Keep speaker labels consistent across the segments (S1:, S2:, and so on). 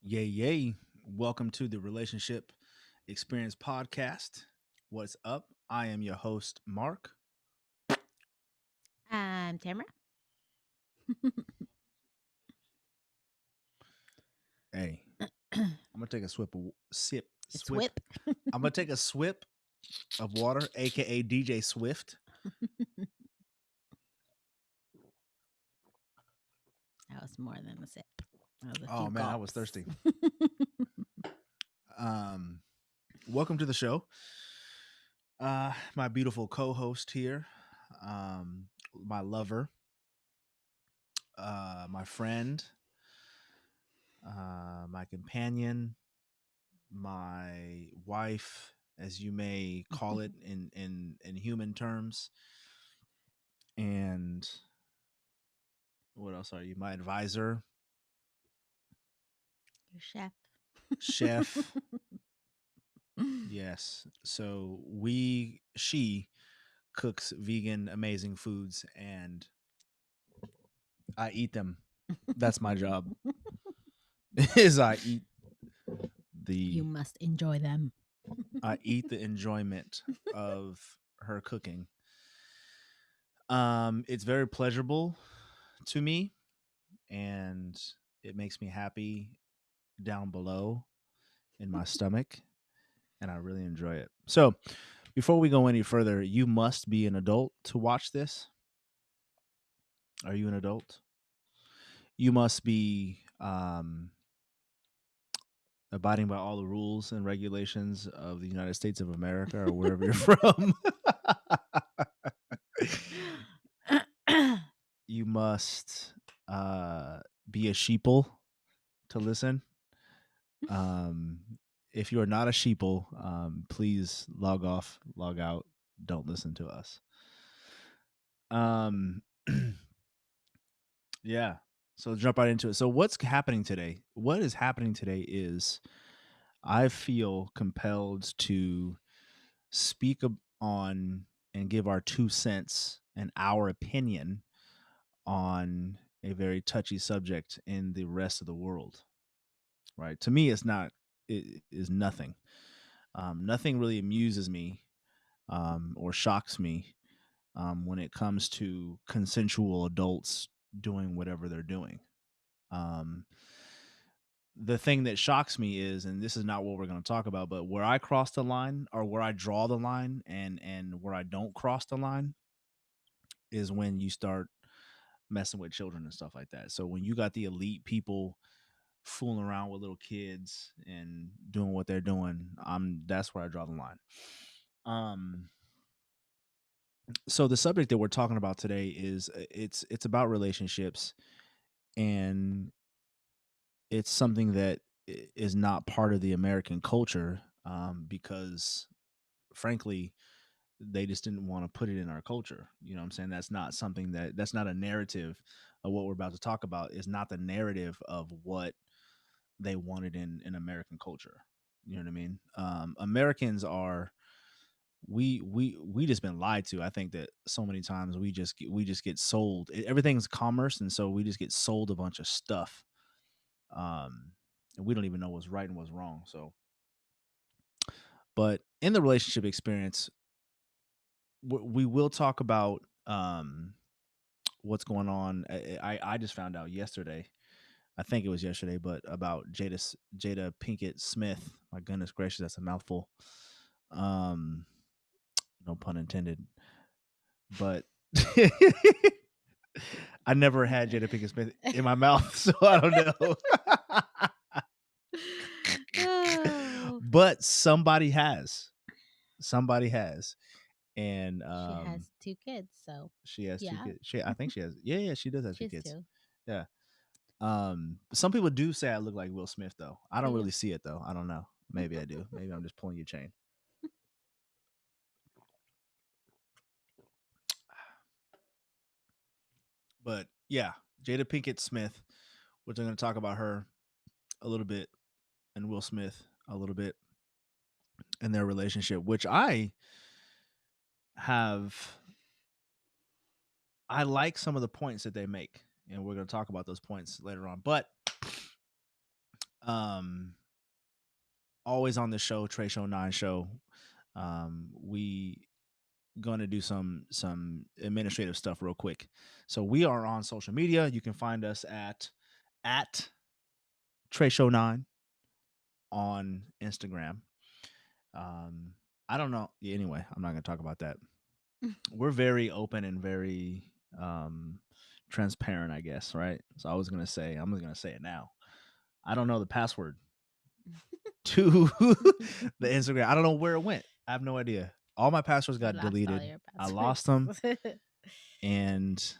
S1: Yay, yay. Welcome to the Relationship Experience Podcast. What's up? I am your host, Mark.
S2: I'm Tamara.
S1: Hey, I'm gonna take a
S2: It's
S1: swip.
S2: Whip.
S1: I'm gonna take a swip of water, aka DJ Swift.
S2: That was more than a sip. That was a
S1: Oh
S2: few
S1: man, I was
S2: gulps.
S1: thirsty. Um, Welcome to the show. My beautiful co-host here, my lover, my friend, my companion, my wife, as you may call it in human terms. And what else are you? My advisor,
S2: Your chef.
S1: chef. Yes. So she cooks vegan, amazing foods, and I eat them. That's my job. Is
S2: You
S1: the
S2: must enjoy them.
S1: I eat the enjoyment of her cooking. It's very pleasurable to me, and it makes me happy down below in my stomach, and I really enjoy it. So, before we go any further, you must be an adult to watch this. Are you an adult? You must be abiding by all the rules and regulations of the United States of America or wherever you're from. You must be a sheeple to listen. Um, if you are not a sheeple, please log off, log out. Don't listen to us. Um, yeah. So jump right into it. So what's happening today? What is happening today is I feel compelled to speak on and give our 2 cents and our opinion on a very touchy subject in the rest of the world. Right? To me, it's not. It is nothing. Nothing really amuses me or shocks me when it comes to consensual adults doing whatever they're doing. Um, the thing that shocks me is, and this is not what we're going to talk about, but where I cross the line or where I draw the line and where I don't cross the line is when you start messing with children and stuff like that. So when you got the elite people fooling around with little kids and doing what they're doing, that's where I draw the line. Um, so the subject that we're talking about today is it's about relationships, and it's something that is not part of the American culture, because frankly they just didn't want to put it in our culture. You know what I'm saying? That's not a narrative of what we're about to talk about. Is not the narrative of what they wanted in American culture. You know what I mean? Americans are we just been lied to. I think that so many times we just get sold. Everything's commerce, and so we just get sold a bunch of stuff, and we don't even know what's right and what's wrong. So, but in the relationship experience, we will talk about what's going on. I just found out yesterday. I think it was yesterday, but about Jada Pinkett Smith. My goodness gracious, that's a mouthful. Um, no pun intended. But I never had Jada Pinkett Smith in my mouth, so I don't know.
S2: Oh,
S1: But somebody has. Somebody has. And
S2: she has 2 kids, so
S1: she has two
S2: yeah,
S1: kids. I think she has. Yeah, she does have
S2: she
S1: two
S2: has
S1: kids.
S2: two.
S1: Yeah. Some people do say I look like Will Smith though. I
S2: Do
S1: don't
S2: you?
S1: really see it though. I don't know. Maybe I do. Maybe I'm just pulling your chain. But yeah, Jada Pinkett Smith. We're going to talk about her a little bit, and Will Smith a little bit, and their relationship, which have I like some of the points that they make, and we're going to talk about those points later on. But Um, always on the show, Tresho9 show. We gonna do some administrative stuff real quick. So we are on social media. You can find us at Tresho9 on Instagram. Um, I don't know. Anyway, I'm not gonna talk about that. We're very open and very transparent, I guess, right? So I'm just gonna say it now. I don't know the password to the Instagram. I don't know where it went. I have no idea. All my passwords
S2: You
S1: got
S2: lost all
S1: deleted.
S2: your
S1: I
S2: passwords.
S1: lost them, and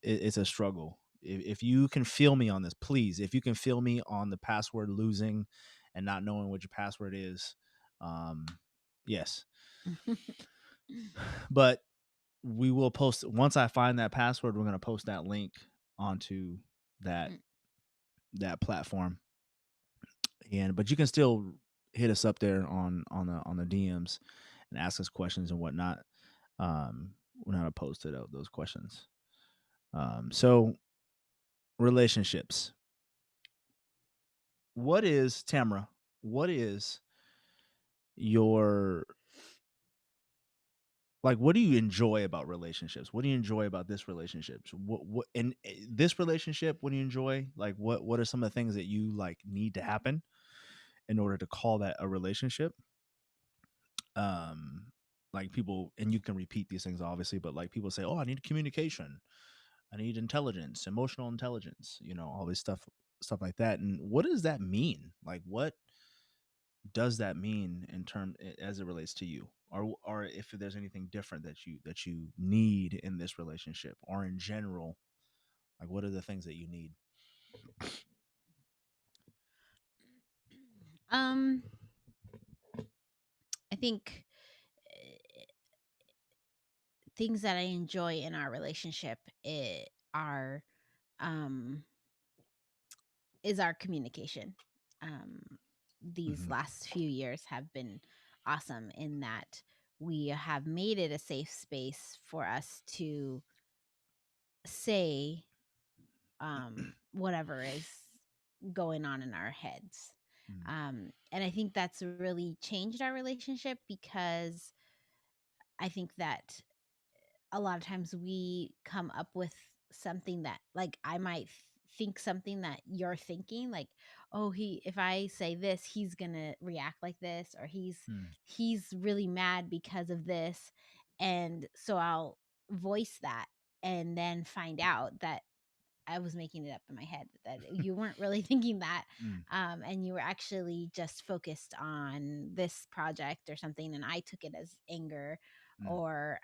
S1: it's a struggle. If you can feel me on this, please. If you can feel me on the password losing and not knowing what your password is, um, yes. But we will post once I find that password. We're gonna post that link onto that that platform, and but you can still hit us up there on the DMs and ask us questions and whatnot. We're not opposed to those questions. So relationships. What is Tamara? What is your like? What do you enjoy about relationships? What do you enjoy about this relationship? What in this relationship? What do you enjoy? Like, what are some of the things that you like need to happen in order to call that a relationship? Um, like people, and you can repeat these things obviously, but like people say, "Oh, I need communication. I need intelligence, emotional intelligence." You know, all this stuff like that. And what does that mean? Like, what does that mean in term as it relates to you, or if there's anything different that you need in this relationship or in general, like what are the things that you need?
S2: um, I think things that I enjoy in our relationship are um is our communication. Um, these
S1: Mm-hmm.
S2: last few years have been awesome in that we have made it a safe space for us to say whatever is going on in our heads. And I think that's really changed our relationship because I think that a lot of times we come up with something that like I might think something that you're thinking like, oh, he if I say this he's gonna react like this, or
S1: Mm-hmm.
S2: he's really mad because of this. And so I'll voice that and then find out that I was making it up in my head, that you weren't really thinking that. And you were actually just focused on this project or something, and I took it as anger,
S1: Mm-hmm.
S2: or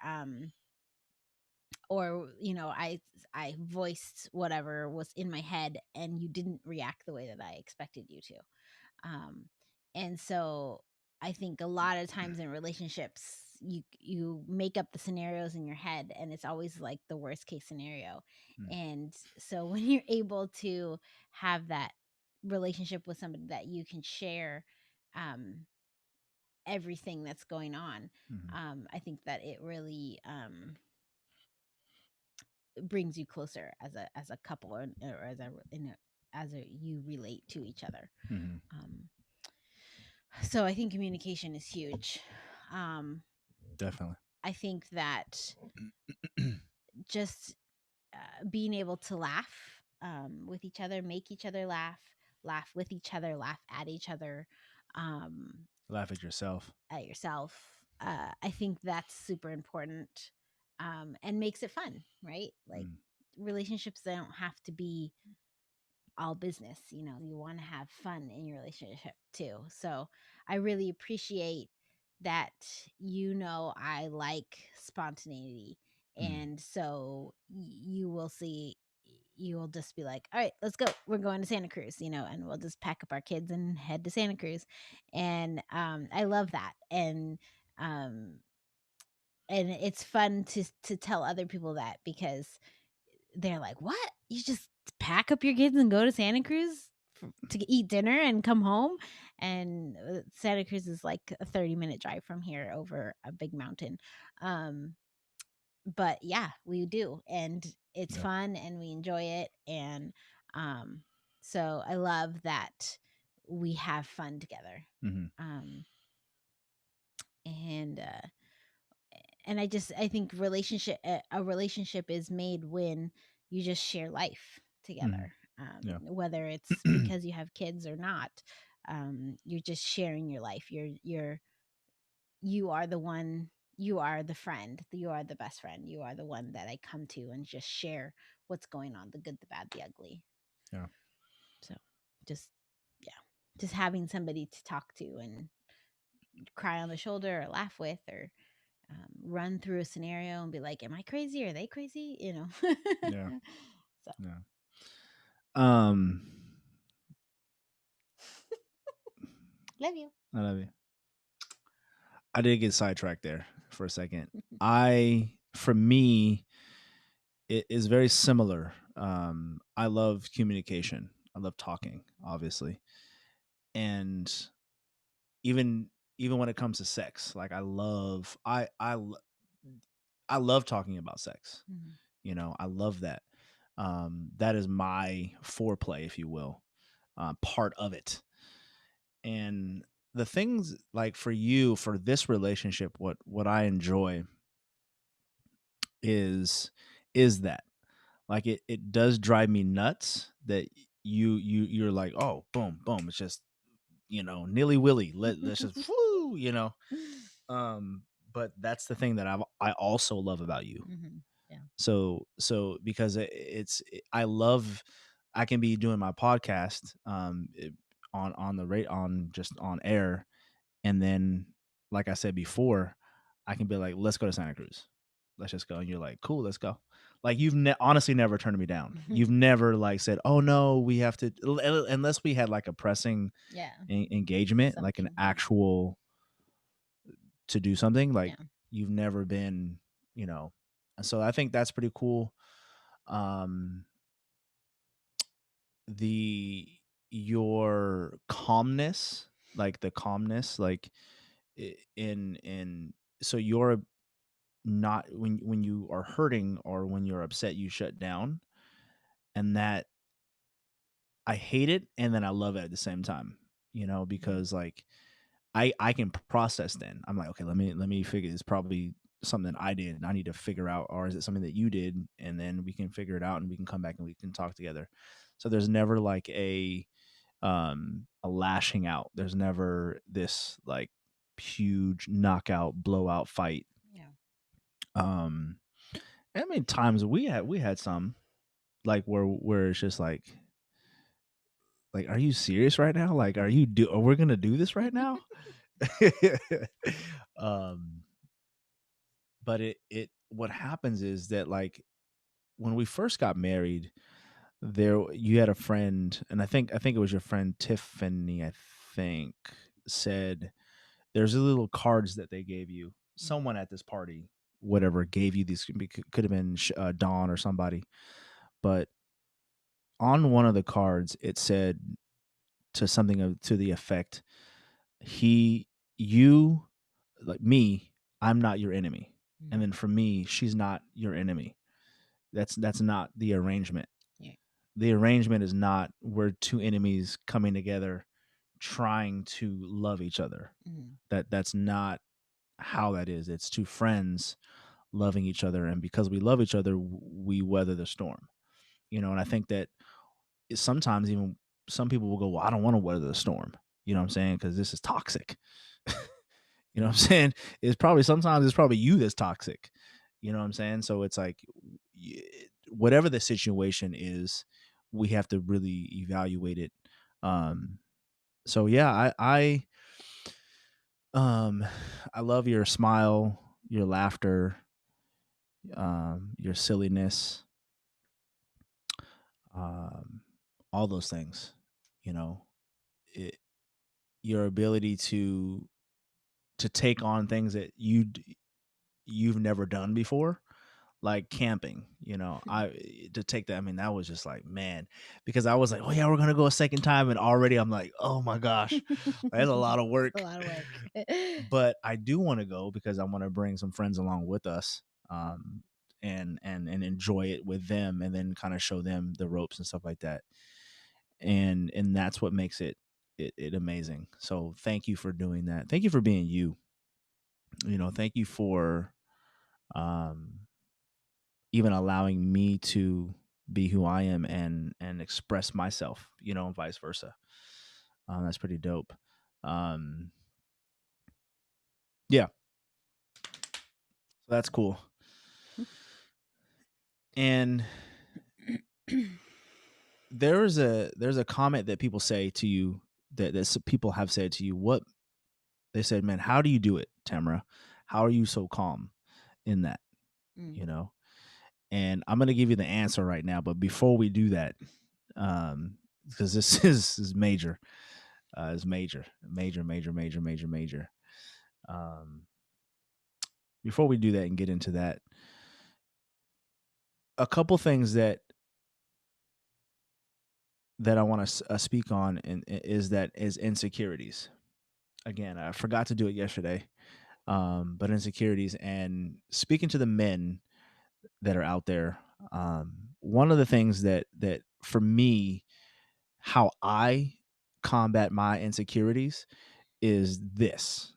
S2: I voiced whatever was in my head and you didn't react the way that I expected you to. um and so I think a lot of times in relationships you make up the scenarios in your head, and it's always like the worst case scenario. And so when you're able to have that relationship with somebody that you can share um everything that's going on,
S1: Mm-hmm.
S2: I think that it really brings you closer as a couple, or as a you relate to each other.
S1: Mm-hmm.
S2: um so I think communication is huge. um
S1: Definitely.
S2: I think that just being able to laugh with each other, make each other laugh with each other, laugh at each other, um
S1: Laugh at yourself.
S2: at yourself. I think that's super important, and makes it fun, right? Like,
S1: Mm.
S2: relationships, they don't have to be all business. You want to have fun in your relationship too. So I really appreciate that. I like spontaneity.
S1: Mm.
S2: And so you will see, you will just be like, all right, let's go, we're going to Santa Cruz, and we'll just pack up our kids and head to Santa Cruz. And I love that. Um and it's fun to tell other people that, because they're like, "What? You just pack up your kids and go to Santa Cruz to eat dinner and come home?" And Santa Cruz is like a 30-minute drive from here over a big mountain. Um, but yeah, we do, and it's
S1: Yep.
S2: fun, and we enjoy it. And um, so I love that we have fun together.
S1: Mm-hmm.
S2: Um, and I think a relationship is made when you just share life
S1: Mm-hmm.
S2: together.
S1: Yeah.
S2: Whether it's because you have kids or not, you're just sharing your life. You are the one. You are the friend. You are the best friend. You are the one that I come to and just share what's going on, the good, the bad, the ugly.
S1: Yeah.
S2: So, just yeah, just having somebody to talk to and cry on the shoulder or laugh with, or run through a scenario and be like, "Am I crazy? Are they crazy?" You know.
S1: Yeah.
S2: So
S1: Yeah. Um,
S2: love you.
S1: I love you. I did get sidetracked there for a second. For me, it is very similar. I love communication. I love talking, obviously, and even even when it comes to sex, like I love talking about sex.
S2: Mhm.
S1: You know, I love that. That is my foreplay, if you will, part of it. And the things like for you for this relationship, what I enjoy is that like it does drive me nuts that you're like, oh, boom boom, it's just, nilly willy, let's just whoo, but that's the thing that I also love about you.
S2: Mhm. Yeah.
S1: So because I love, I can be doing my podcast on the rate on just on air, and then like I said before, I can be like, let's go to Santa Cruz, let's just go, and you're like, cool, let's go. Like you've honestly never turned me down. You've never like said, oh no, we have to, unless we had like a pressing
S2: Yeah.
S1: engagement, like an
S2: Something. Yeah.
S1: actual to do something. Like
S2: Yeah.
S1: you've never been, you know. So I think that's pretty cool. Um, the your calmness, like the calmness, like in so you're not, when you are hurting or when you're upset, you shut down, and that I hate it, and then I love it at the same time.
S2: Mhm.
S1: Because like I can process. Then I'm like, okay, let me figure, it's probably something I did and I need to figure out, or is it something that you did, and then we can figure it out and we can come back and we can talk together. So there's never like a lashing out. There's never this like huge knockout blowout fight.
S2: Yeah.
S1: um I mean, times we had some like where it's just like, are you serious right now? Like, are we gonna do this right now? um but it what happens is that, like, when we first got married, there you had a friend, and I think it was your friend Tiffany, I think, said there's a little cards that they gave you.
S2: Mhm.
S1: Someone at this party, whatever, gave you these. Could have been Dawn or somebody, but on one of the cards it said to something to the effect, he you like me, I'm not your enemy, and
S2: Mhm.
S1: then for me, she's not your enemy. That's not the arrangement.
S2: Yeah.
S1: The arrangement is not we're two enemies coming together trying to love each other.
S2: Mhm.
S1: That's not how that is. It's two friends loving each other, and because we love each other, we weather the storm. And I think that sometimes even some people will go, well, I don't want to weather the storm. You know what I'm saying? Because this is toxic. You know what I'm saying? Sometimes it's probably you that's toxic. You know what I'm saying? So it's like, whatever the situation is, we have to really evaluate it. Um, so yeah, um, I love your smile, your laughter, your silliness, um, all those things. You know, it, your ability to take on things that you've never done before, like camping. I to take that. I mean, that was just like, man, because I was like, oh yeah, we're gonna go a second time, and already I'm like, oh my gosh, that's a lot of
S2: It's a
S1: work.
S2: lot of work.
S1: But I do want to go because I want to bring some friends along with us, and enjoy it with them, and then kind of show them the ropes and stuff like that. And that's what makes it it amazing. So thank you for doing that. Thank you for being you. Thank you for um even allowing me to be who I am and express myself, and vice versa. That's pretty dope. Um, yeah, so that's cool. And there's a comment that people say to you that people have said to you. What they said, man, how do you do it, Tamara? How are you so calm in that?
S2: Mm.
S1: You know, and I'm gonna give you the answer right now. But before we do that, because this is major. Is major, major, major, major, major, major. Um, Before we do that and get into that, a couple things that I want to speak on is insecurities. Again, I forgot to do it yesterday, but insecurities and speaking to the men that are out there. One of the things that for me, how I combat my insecurities is this.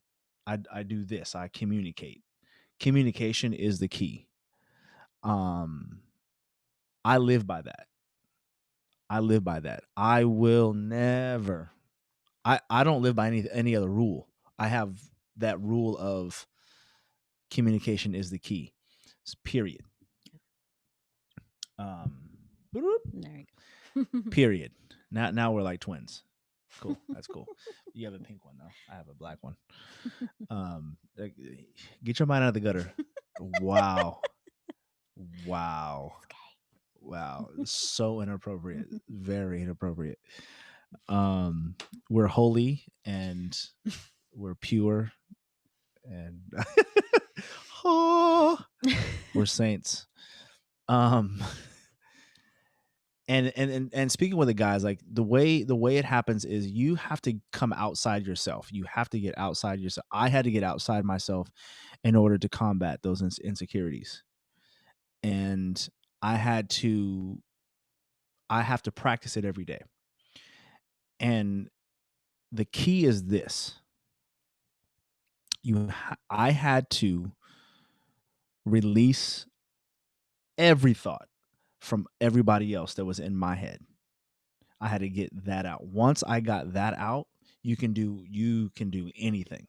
S1: I do this. I communicate. Communication is the key. Um, I live by that. I live by that. I will never. I don't live by any other rule. I have that rule of communication is the key. Period. Um,
S2: There you go.
S1: period. Now we're like twins. Cool. That's cool. You have a pink one though. I have a black one. Get your mind out of the gutter. Wow. Wow. Wow. So inappropriate. Very inappropriate. We're holy and we're pure and oh, we're saints. Um and speaking with the guys, like the way it happens is you have to come outside yourself. You have to get outside yourself. I had to get outside myself in order to combat those insecurities. And I had to I have to practice it every day. And the key is this. I had to release every thought from everybody else that was in my head. I had to get that out. Once I got that out, you can do anything.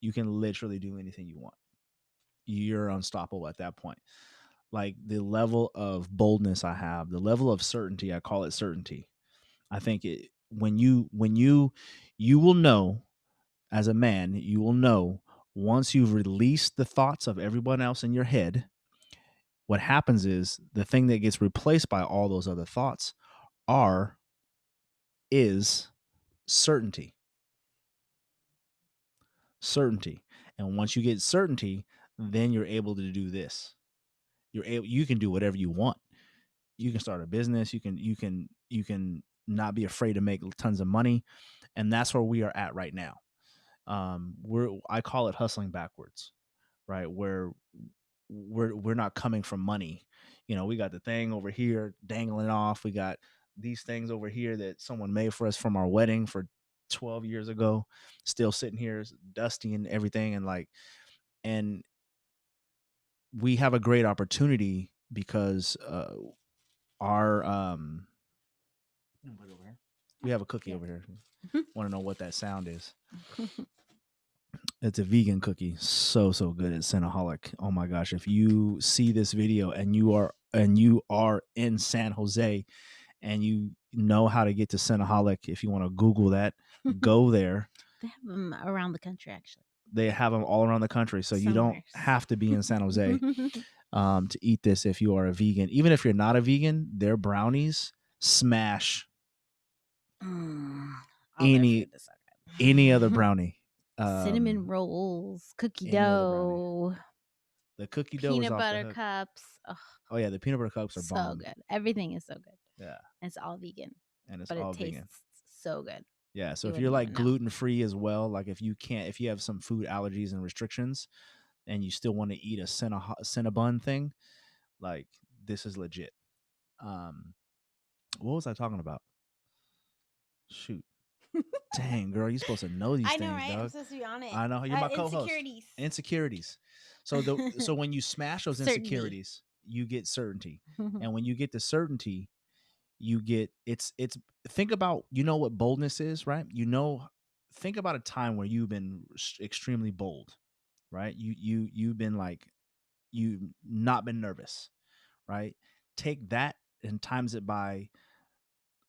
S1: You can literally do anything you want. You're unstoppable at that point. Like the level of boldness I have, the level of certainty, I call it certainty. I think you will know as a man, you will know once you've released the thoughts of everyone else in your head, what happens is the thing that gets replaced by all those other thoughts are is certainty. Certainty. And once you get certainty, then you're able to do this. You can do whatever you want. You can start a business, you can not be afraid to make tons of money, and that's where we are at right now. I call it hustling backwards, right? Where we're not coming from money. We got the thing over here dangling off. We got these things over here that someone made for us from our wedding for 12 years ago, still sitting here dusty and everything, and we have a great opportunity because our we have a cookie over here. Want to know what that sound is? It's a vegan cookie. So good. It's Cinnaholic. Oh my gosh. If you see this video and you are in San Jose and you know how to get to Cinnaholic, if you want to Google that, go there.
S2: They have them around the country, actually.
S1: They have them all around the country. So you don't have to be in San Jose to eat this if you are a vegan. Even if you're not a vegan, their brownies smash any other brownie.
S2: Cinnamon rolls, cookie
S1: any other brownie.
S2: dough,
S1: The cookie dough is
S2: peanut
S1: off the
S2: butter
S1: hook.
S2: cups.
S1: Oh yeah, the peanut butter cups are
S2: So
S1: bomb.
S2: good. Everything is so good.
S1: Yeah,
S2: And it's all vegan,
S1: and it's
S2: but
S1: all
S2: it
S1: vegan.
S2: tastes so good.
S1: Yeah, so
S2: You
S1: if you're like
S2: wouldn't even know.
S1: gluten free as well, like if you have some food allergies and restrictions, and you still want to eat a Cinnabon thing, like this is legit. What was I talking about? Shoot. Dang, girl, you're supposed to know these
S2: I know,
S1: things,
S2: right? I'm
S1: dog.
S2: supposed to be on it.
S1: I know you're my co-host.
S2: Insecurities.
S1: Insecurities. So when you smash those
S2: Certainty.
S1: insecurities, you get certainty, and when you get the certainty, you get it's. Think about what boldness is, right? Think about a time where you've been extremely bold, right? You've been like you not been nervous, right? Take that and times it by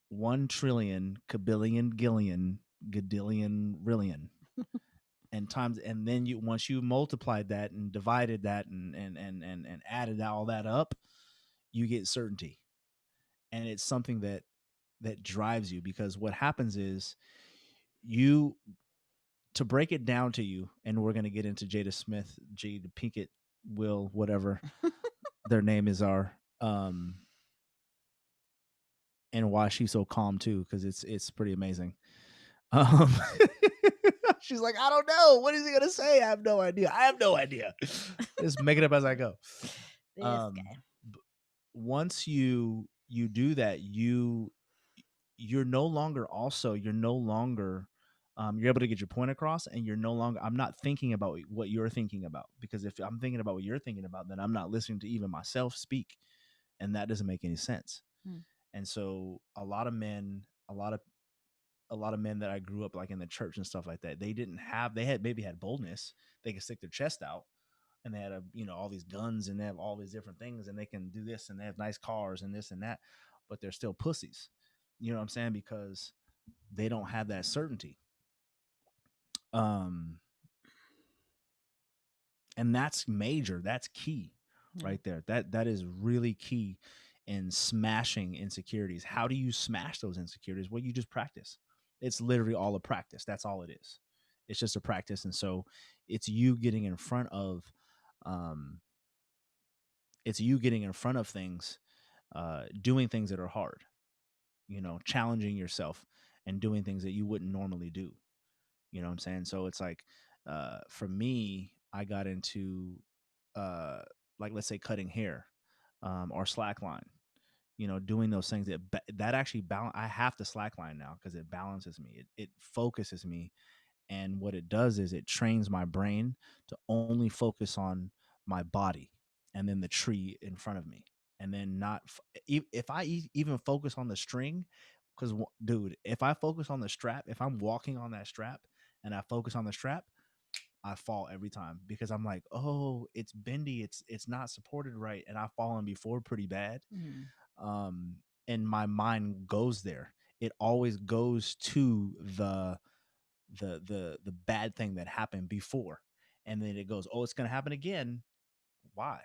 S1: 1 trillion kabillion gillion gadillion rillion and times, and then you once you multiplied that and divided that and added all that up, you get certainty. And it's something that drives you, because what happens is you to break it down to you, and we're going to get into Jada Pinkett, Will, whatever their name is, are and why she's so calm too, because it's pretty amazing. Um, she's like, I don't know. What is he gonna say? I have no idea. I have no idea. Just make it up as I go.
S2: This
S1: Um,
S2: guy.
S1: Once you do that, you're no longer you're able to get your point across, and you're no longer. I'm not thinking about what you're thinking about, because if I'm thinking about what you're thinking about, then I'm not listening to even myself speak, and that doesn't make any sense.
S2: Hmm.
S1: And so a lot of men that I grew up like in the church and stuff like that, they had maybe had boldness. They could stick their chest out, and they had all these guns, and they have all these different things, and they can do this, and they have nice cars and this and that, but they're still pussies. You know what I'm saying? Because they don't have that certainty. Um and that's major. That's key
S2: Yeah.
S1: right there. That is really key in smashing insecurities. How do you smash those insecurities? Well, you just practice. It's literally all a practice. That's all it is. It's just a practice. And so it's you getting in front of um things, doing things that are hard, challenging yourself and doing things that you wouldn't normally do. You know what I'm saying? So it's like, for me, I got into, uh, like, let's say cutting hair, or slackline. Doing those things that actually balance. I have to slackline now because it balances me. It focuses me, and what it does is it trains my brain to only focus on my body, and then the tree in front of me, and then not if I even focus on the string, because dude, if I focus on the strap, if I'm walking on that strap and I focus on the strap, I fall every time, because I'm like, oh, it's bendy, it's not supported right, and I've fallen before pretty bad.
S2: Mhm.
S1: um and my mind goes there. It always goes to the bad thing that happened before, and then it goes, oh, it's gonna happen again. Why?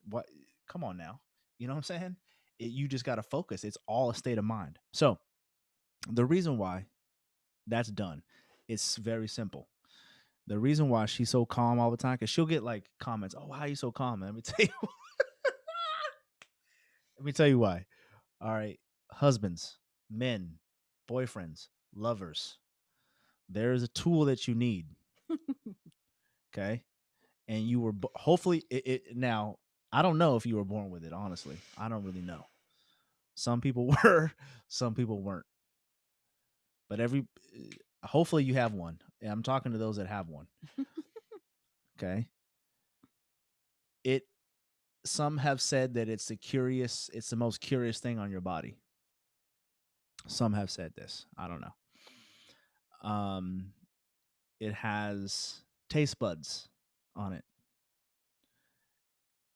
S1: What? Come on now. You know what I'm saying? You just got to focus. It's all a state of mind. So the reason why that's done, it's very simple. The reason why she's so calm all the time, because she'll get like comments, oh, why are you so calm? Let me tell you. Let me tell you why. All right, husbands, men, boyfriends, lovers, there is a tool that you need. Okay, and you were hopefully now, I don't know if you were born with it. Honestly, I don't really know. Some people were, some people weren't. But hopefully you have one. And I'm talking to those that have one. Okay. It Some have said that it's the most curious thing on your body. Some have said this. I don't know. It has taste buds on it,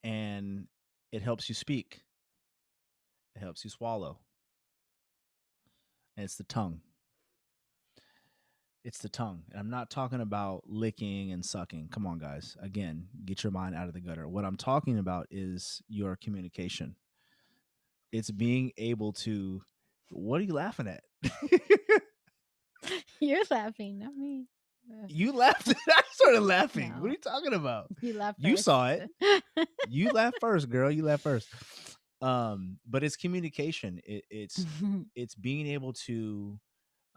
S1: and it helps you speak. It helps you swallow. And it's the tongue. It's the tongue. And I'm not talking about licking and sucking. Come on, guys. Again, get your mind out of the gutter. What I'm talking about is your communication. It's being able to. What are you laughing at?
S2: You're laughing, not me.
S1: You laughed. I started laughing. What are
S2: No,
S1: you talking about?
S2: you laugh
S1: You
S2: first.
S1: saw it. You laughed first, girl. You laughed first. But it's communication. It's being able to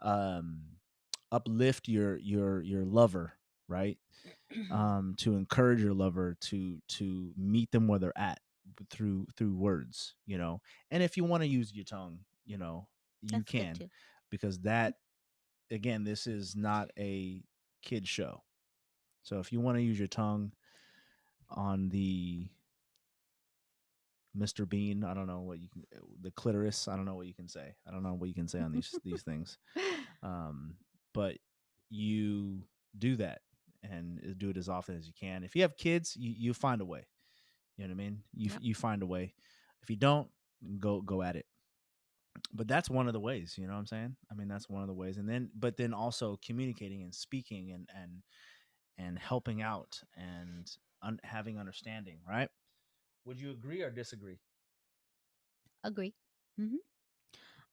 S1: um uplift your lover, right? To encourage your lover to meet them where they're at through words, and if you want to use your tongue, you
S2: That's good
S1: can,
S2: too.
S1: because that again, this is not a kid show. So if you want to use your tongue on the Mr. Bean, I don't know what you can, the clitoris, I don't know what you can say. I don't know what you can say on these things. But you do that and do it as often as you can. If you have kids, you find a way. You know what I mean? You find a way. If you don't, go at it. But that's one of the ways, you know what I'm saying? I mean, that's one of the ways. And then but then also communicating and speaking and helping out and having understanding, right? Would you agree or disagree?
S2: Agree. Hmm.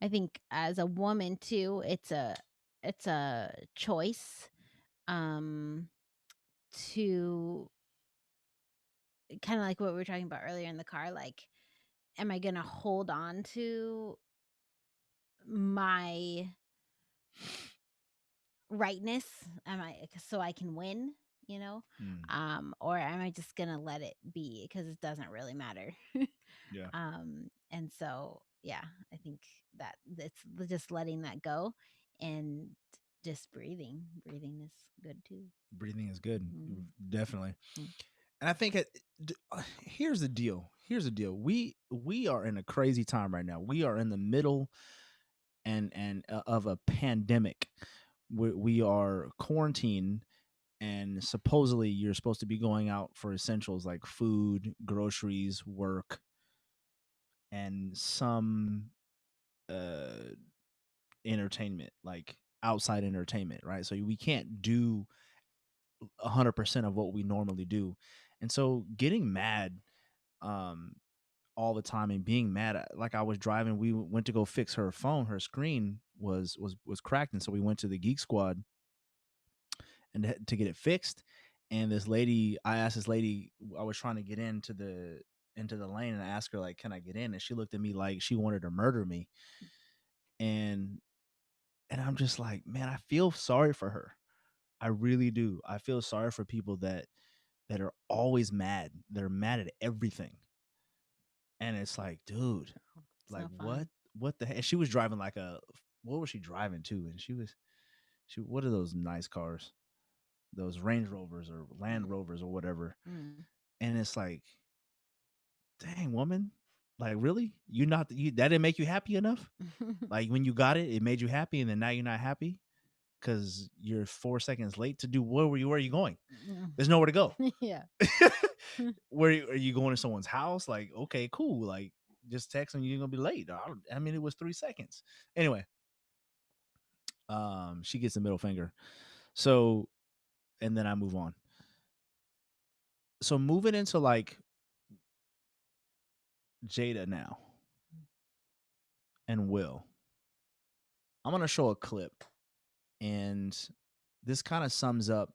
S2: I think as a woman too, it's a choice um to kind of like what we were talking about earlier in the car, like, am I going to hold on to my rightness? Am I so I can win, you know? Or am I just going to let it be because it doesn't really matter?
S1: Yeah.
S2: And so, yeah, I think that it's just letting that go and just breathing. Breathing is good too.
S1: Breathing is good. Definitely. And I think here's the deal. Here's the deal. We are in a crazy time right now. We are in the middle and of a pandemic. We are quarantined, and supposedly you're supposed to be going out for essentials like food, groceries, work, and some entertainment, like outside entertainment, right? So we can't do 100% of what we normally do. And so getting mad all the time and being mad, like I was driving, we went to go fix her phone, her screen was cracked, and so we went to the Geek Squad and to get it fixed. And this lady, I asked this lady, I was trying to get into the lane, and I asked her, like, can I get in? And she looked at me like she wanted to murder me. And I'm just like, man, I feel sorry for her. I really do. I feel sorry for people that are always mad. They're mad at everything. And it's like, dude,
S2: It's
S1: like
S2: no fun.
S1: what the heck? And she was driving like what was she driving to? And she what are those nice cars? Those Range Rovers or Land Rovers or whatever. And it's like, dang, woman, like, really? That didn't make you happy enough? Like, when you got it, it made you happy, and then now you're not happy because you're 4 seconds late to do where are you going? There's nowhere to go.
S2: Yeah.
S1: Where are you going to someone's house? Like, okay, cool. Like, just text them, you're gonna be late. I mean, it was 3 seconds. Anyway, she gets the middle finger. So, and then I move on. So moving into like Jada now and Will, I'm gonna show a clip, and this kind of sums up.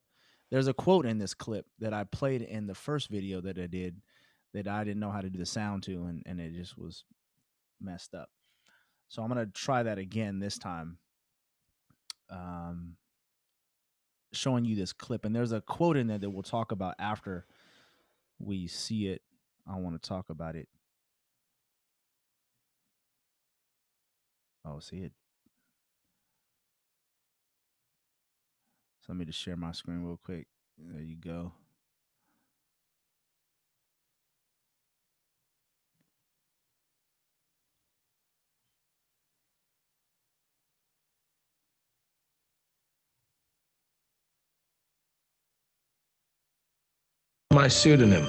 S1: There's a quote in this clip that I played in the first video that I did that I didn't know how to do the sound to, and it just was messed up. So I'm gonna try that again this time, showing you this clip. And there's a quote in there that we'll talk about after we see it. I want to talk about it. Oh, see it. So let me just share my screen real quick. There you go.
S3: My pseudonym.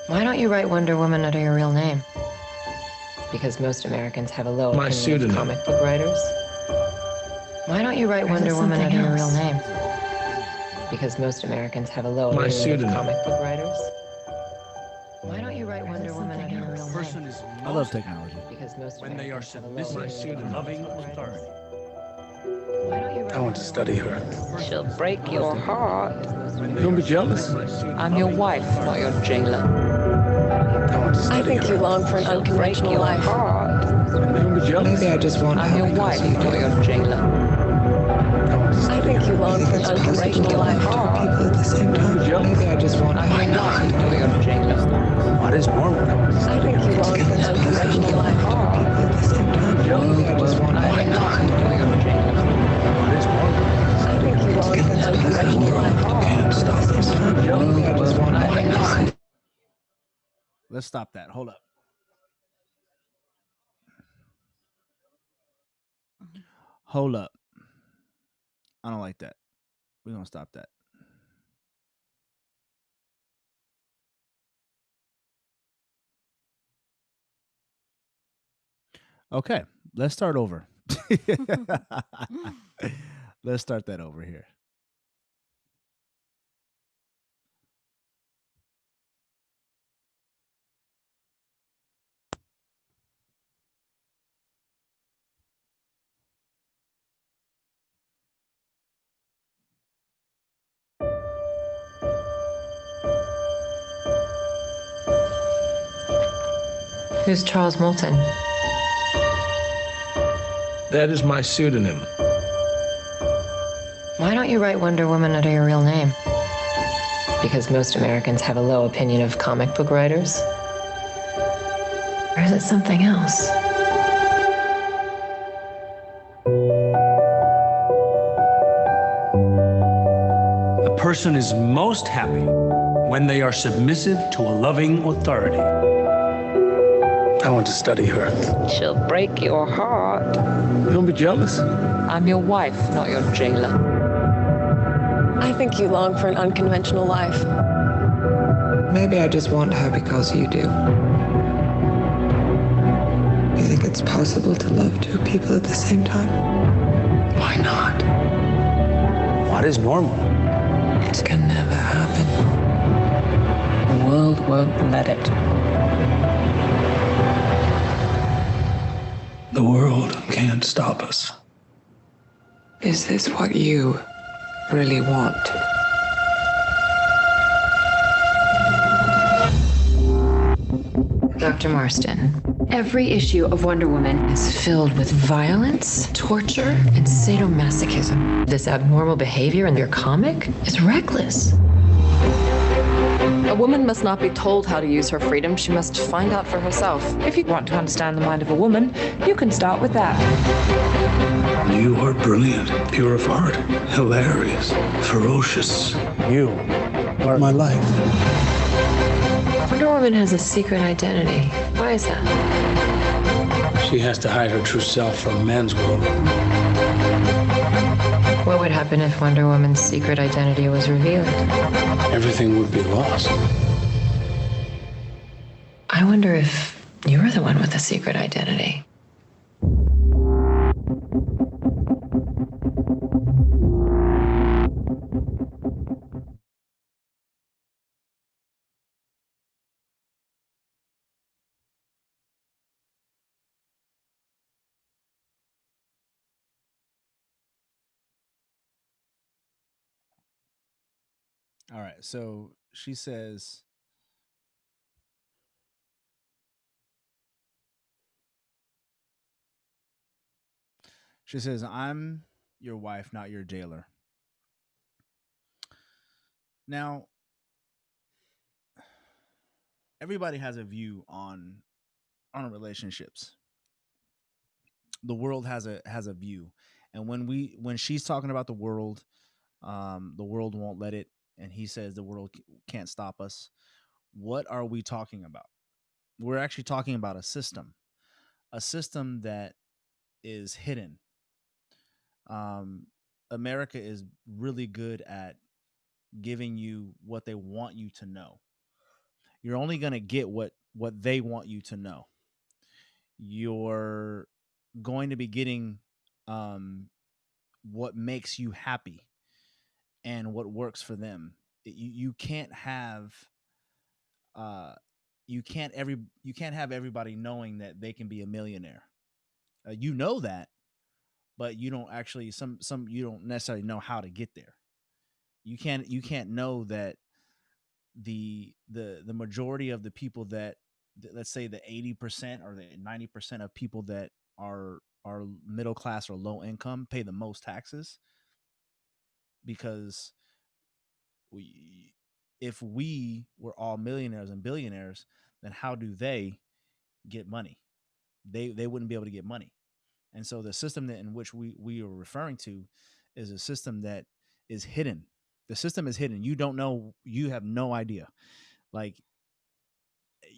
S4: Why don't you write Wonder Woman under your real name? Because most Americans have a low
S3: My
S4: opinion
S3: pseudonym.
S4: of comic book writers. Why don't you write Wonder Woman under your real name? Because most Americans have a low
S3: My
S4: opinion
S3: pseudonym.
S4: of comic book writers. Why don't you write Wonder Woman under your real
S5: Person
S4: name?
S5: is
S1: I love technology.
S4: Because most
S5: when they are
S4: Americans have a low
S5: submissive,
S4: opinion of
S5: loving,
S4: comic book writers.
S5: authority.
S4: Why don't you write
S3: I want to study her.
S6: She'll break your heart.
S3: Don't be jealous.
S6: I'm your wife, not your jailer.
S3: I want to
S6: I
S3: study
S6: think
S3: her.
S6: you long for an unconventional life.
S3: Don't be jealous.
S6: Maybe I just want. I'm your wife, not your jailer.
S3: I want to
S6: I
S3: study
S6: think you
S3: her.
S6: long for an unconventional life.
S3: Don't be jealous.
S6: Maybe I just want. I'm your wife, not your jailer.
S3: What is normal?
S6: I think you long for an unconventional life.
S3: Don't be jealous.
S6: Maybe I just want. I'm your wife, not your jailer.
S1: let's stop that. Hold up. Hold up. I don't like that. We're gonna stop that. Okay, let's start over. Let's start that over here.
S4: Who's Charles Moulton?
S3: That is my pseudonym.
S4: Why don't you write Wonder Woman under your real name? Because most Americans have a low opinion of comic book writers? Or is it something else?
S5: A person is most happy when they are submissive to a loving authority.
S3: I want to study her.
S6: She'll break your heart.
S3: Don't be jealous.
S6: I'm your wife, not your jailer.
S7: I think you long for an unconventional life.
S8: Maybe I just want her because you do. You think it's possible to love two people at the same time?
S3: Why not?
S5: What is normal?
S8: It can never happen.
S6: The world won't let it.
S3: The world can't stop us.
S8: Is this what you really want?
S4: Dr. Marston, every issue of Wonder Woman is filled with violence, torture, and sadomasochism. This abnormal behavior in your comic is reckless.
S7: A woman must not be told how to use her freedom. She must find out for herself.
S9: If you want to understand the mind of a woman, you can start with that.
S3: You are brilliant, pure of heart, hilarious, ferocious.
S5: You are
S3: My life.
S4: Wonder Woman has a secret identity. Why is that?
S5: She has to hide her true self from men's world.
S4: What would happen if Wonder Woman's secret identity was revealed?
S5: Everything would be lost.
S4: I wonder if you're the one with the secret identity.
S1: All right. So she says, I'm your wife, not your jailer. Now, everybody has a view on relationships. The world has a view. And when she's talking about the world won't let it, and he says the world can't stop us. What are we talking about? We're actually talking about a system that is hidden. America is really good at giving you what they want you to know. You're only going to get what they want you to know. You're going to be getting what makes you happy and what works for them. You can't have you can't have everybody knowing that they can be a millionaire. You know that, but you don't actually some you don't necessarily know how to get there. You can't know that the majority of the people that let's say the 80% or the 90% of people that are middle class or low income pay the most taxes, because if we were all millionaires and billionaires, then how do they get money? They wouldn't be able to get money. And so the system in which we are referring to is a system that is hidden. The system is hidden. You don't know. You have no idea. Like,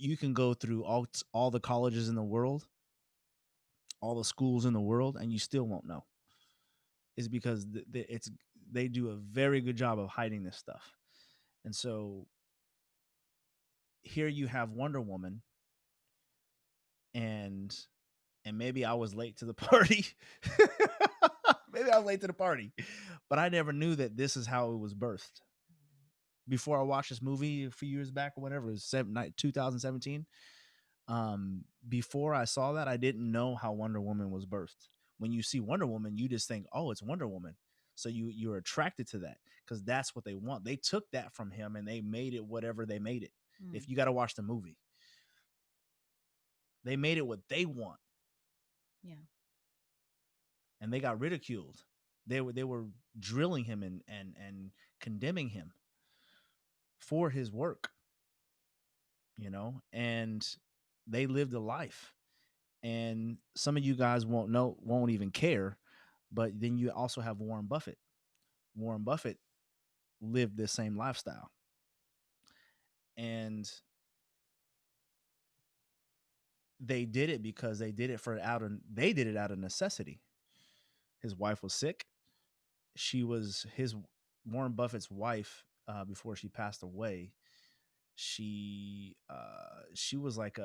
S1: you can go through all the colleges in the world, all the schools in the world, and you still won't know. Is because they do a very good job of hiding this stuff. And so here you have Wonder Woman, and maybe I was late to the party. Maybe I was late to the party, but I never knew that this is how it was birthed. Before I watched this movie a few years back or whatever, it was 2017. Before I saw that, I didn't know how Wonder Woman was birthed. When you see Wonder Woman, you just think, oh, it's Wonder Woman. So you're attracted to that because that's what they want. They took that from him and they made it whatever they made it. If you got to watch the movie, they made it what they want.
S2: Yeah.
S1: And they got ridiculed. They were drilling him and condemning him for his work, and they lived a life. And some of you guys won't even care, but then you also have Warren Buffett. Warren Buffett lived this same lifestyle. And they did it because they did it out of necessity. His wife was sick. She was Warren Buffett's wife before she passed away. She was like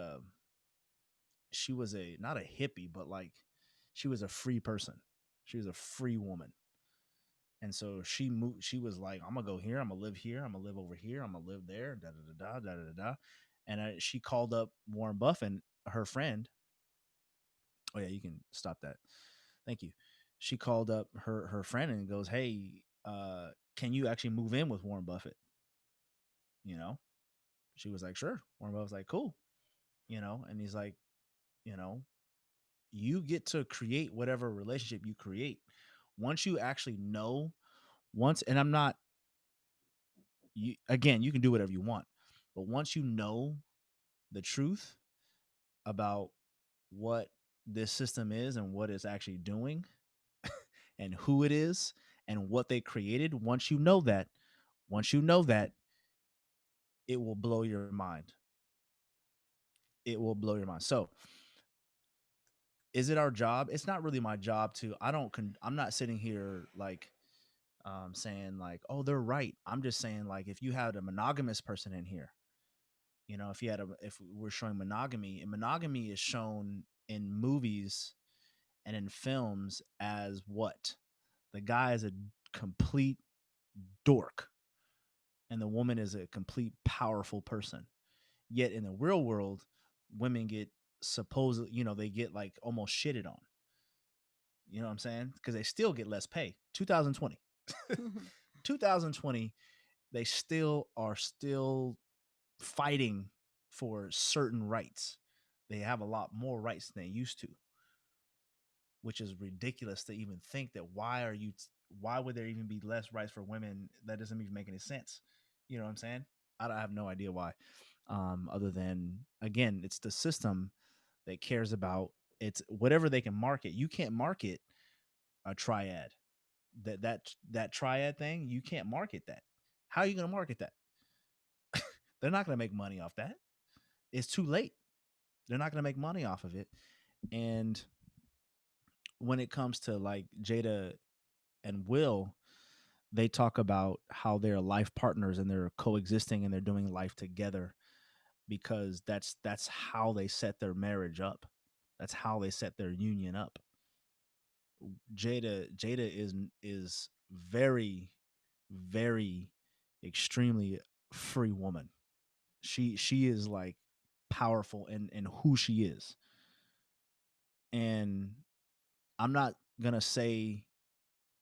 S1: she was not a hippie, but like she was a free person. She was a free woman. And so she was like, I'm gonna go here, I'm gonna live here, I'm gonna live over here, I'm gonna live there, da da da da da da da. And she called up Warren Buffett, her friend. Oh yeah, you can stop that. Thank you. She called up her friend and goes, hey, can you actually move in with Warren Buffett? She was like, sure. Warren Buffett's like, cool. And he's like, you get to create whatever relationship you create. Once you actually know, and I'm not, you can do whatever you want, but once you know the truth about what this system is and what it's actually doing and who it is and what they created, once you know that, it will blow your mind. It will blow your mind. So, is it our job? It's not really my job to. I'm not sitting here like saying like, oh, they're right. I'm just saying like, if you had a monogamous person in here, if we're showing monogamy, and monogamy is shown in movies and in films as what? The guy is a complete dork and the woman is a complete powerful person. Yet in the real world, women get they get like almost shitted on. You know what I'm saying? Because they still get less pay. 2020. 2020, they still are fighting for certain rights. They have a lot more rights than they used to, which is ridiculous to even think that. Why would there even be less rights for women? That doesn't even make any sense. You know what I'm saying? I have no idea why. Other than, again, it's the system that cares about it's whatever they can market. You can't market a triad. That triad thing, you can't market that. How are you going to market that? They're not going to make money off that. It's too late. They're not going to make money off of it. And when it comes to like Jada and Will, they talk about how they're life partners and they're coexisting and they're doing life together because that's how they set their marriage up. That's how they set their union up. Jada is very, very extremely free woman. She is like powerful in who she is. And I'm not gonna say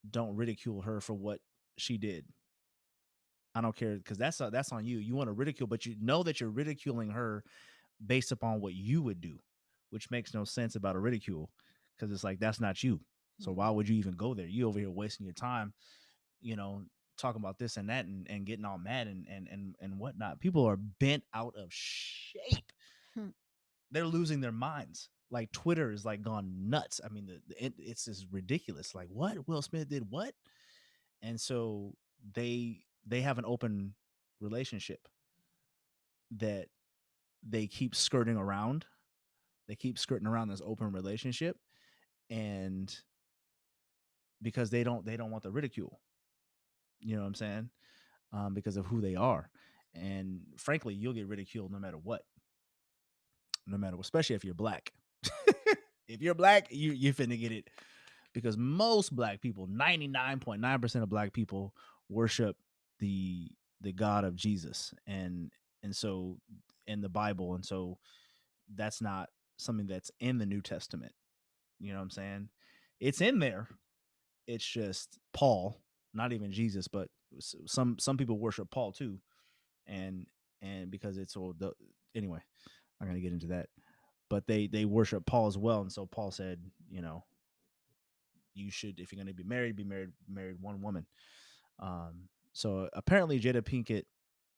S1: don't ridicule her for what she did. I don't care because that's on you. You want to ridicule, but you know that you're ridiculing her based upon what you would do, which makes no sense about a ridicule because it's like that's not you. So why would you even go there? You over here wasting your time, talking about this and that and getting all mad and whatnot. People are bent out of shape. They're losing their minds. Like Twitter is like gone nuts. I mean, it's just ridiculous. Like what? Will Smith did what? And so they have an open relationship that they keep skirting around. They keep skirting around this open relationship, and because they don't want the ridicule. You know what I'm saying? Because of who they are. And frankly, you'll get ridiculed no matter what. No matter what, especially if you're black. If you're black, you're finna get it. Because most black people, 99.9% of black people worship the God of Jesus and so in the Bible. And so that's not something that's in the New Testament. You know what I'm saying? It's in there. It's just Paul, not even Jesus, but some people worship Paul too. And because it's all anyway, I'm going to get into that. But they worship Paul as well. And so Paul said, you know, you should, if you're going to be married one woman. So apparently Jada Pinkett